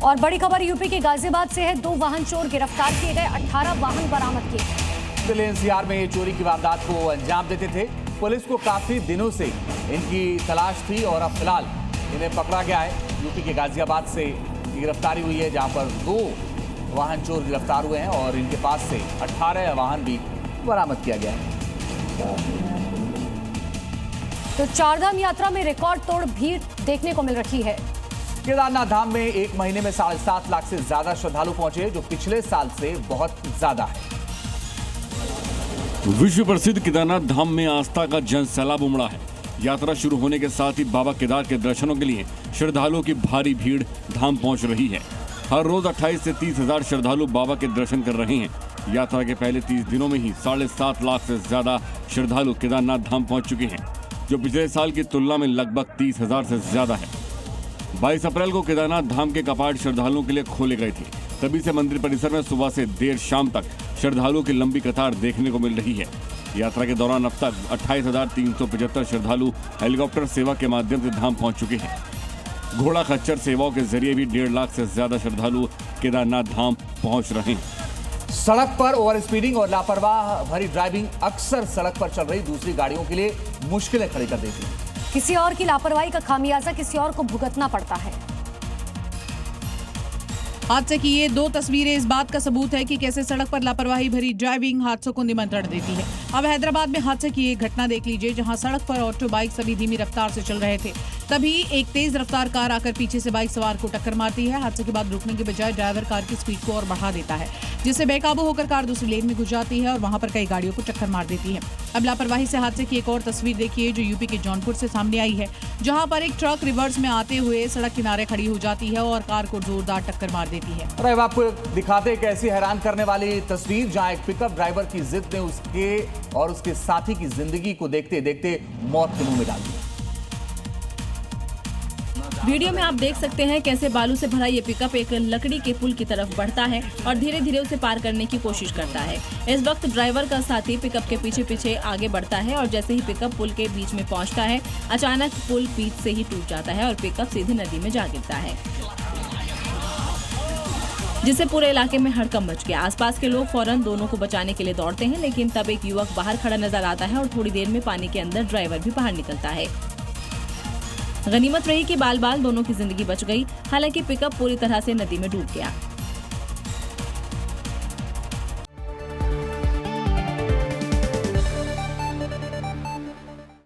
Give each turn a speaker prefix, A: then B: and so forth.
A: और बड़ी खबर यूपी के गाजियाबाद से है। 2 वाहन चोर गिरफ्तार किए गए, 18 वाहन बरामद किए।
B: जिले एनसीआर में चोरी की वारदात को अंजाम देते थे। पुलिस को काफी दिनों से इनकी तलाश थी और अब फिलहाल इन्हें पकड़ा गया है। यूपी के गाजियाबाद से गिरफ्तारी हुई है, जहां पर 2 वाहन चोर गिरफ्तार हुए हैं और इनके पास से 18 वाहन भी बरामद किया गया है।
A: तो चारधाम यात्रा में रिकॉर्ड तोड़ भीड़ देखने को मिल रही है।
B: केदारनाथ धाम में एक महीने में 7.5 लाख से ज्यादा श्रद्धालु पहुंचे, जो पिछले साल से बहुत ज्यादा है।
C: विश्व प्रसिद्ध केदारनाथ धाम में आस्था का जन सैलाब उमड़ा है। यात्रा शुरू होने के साथ ही बाबा केदार के दर्शनों के लिए श्रद्धालुओं की भारी भीड़ धाम पहुंच रही है। हर रोज 28 से 30 हजार श्रद्धालु बाबा के दर्शन कर रहे हैं। यात्रा के पहले 30 दिनों में ही 7.5 लाख से ज्यादा श्रद्धालु केदारनाथ धाम पहुंच चुके हैं, जो पिछले साल की तुलना में लगभग 30 हजार से ज्यादा है। 22 अप्रैल को केदारनाथ धाम के कपाट श्रद्धालुओं के लिए खोले गए थे। तभी से मंदिर परिसर में सुबह से देर शाम तक श्रद्धालुओं की लंबी कतार देखने को मिल रही है। यात्रा के दौरान अब तक 28,375 श्रद्धालु हेलीकॉप्टर सेवा के माध्यम से धाम पहुंच चुके हैं। घोड़ा खच्चर सेवाओं के जरिए भी 1.5 लाख से ज्यादा श्रद्धालु केदारनाथ धाम पहुंच रहे हैं।
B: सड़क पर ओवर स्पीडिंग और लापरवाह भरी ड्राइविंग अक्सर सड़क पर चल रही दूसरी गाड़ियों के लिए मुश्किलें खड़ी कर देती है।
A: किसी और की लापरवाही का खामियाजा किसी और को भुगतना पड़ता है।
D: हादसे की ये 2 तस्वीरें इस बात का सबूत है कि कैसे सड़क पर लापरवाही भरी ड्राइविंग हादसों को निमंत्रण देती है। अब हैदराबाद में हादसे की एक घटना देख लीजिए, जहां सड़क पर ऑटो बाइक सभी धीमी रफ्तार से चल रहे थे। तभी एक तेज रफ्तार कार आकर पीछे से बाइक सवार को टक्कर मारती है। हादसे के बाद रुकने के बजाय ड्राइवर कार की स्पीड को और बढ़ा देता है, जिससे बेकाबू होकर कार दूसरी लेन में घुस जाती है और वहां पर कई गाड़ियों को टक्कर मार देती है। अब लापरवाही से हादसे की एक और तस्वीर देखिए, जो यूपी के जौनपुर से सामने आई है, जहां पर एक ट्रक रिवर्स में आते हुए सड़क किनारे खड़ी हो जाती है और कार को जोरदार टक्कर मार देती है।
B: और अब आपको दिखाते एक ऐसी हैरान करने वाली तस्वीर, जहां एक पिकअप ड्राइवर की जिद ने उसके और उसके साथी की जिंदगी को देखते देखते मौत के मुंह में डाल दिया।
E: वीडियो में आप देख सकते हैं कैसे बालू से भरा ये पिकअप एक लकड़ी के पुल की तरफ बढ़ता है और धीरे धीरे उसे पार करने की कोशिश करता है। इस वक्त ड्राइवर का साथी पिकअप के पीछे पीछे आगे बढ़ता है और जैसे ही पिकअप पुल के बीच में पहुंचता है, अचानक पुल बीच से ही टूट जाता है और पिकअप सीधे नदी में जा गिरता है, जिससे पूरे इलाके में हड़कंप मच गया। आसपास के लोग फौरन दोनों को बचाने के लिए दौड़ते हैं, लेकिन तब एक युवक बाहर खड़ा नजर आता है और थोड़ी देर में पानी के अंदर ड्राइवर भी बाहर निकलता है। गनीमत रही कि बाल बाल दोनों की जिंदगी बच गई। हालांकि पिकअप पूरी तरह से नदी में डूब गया।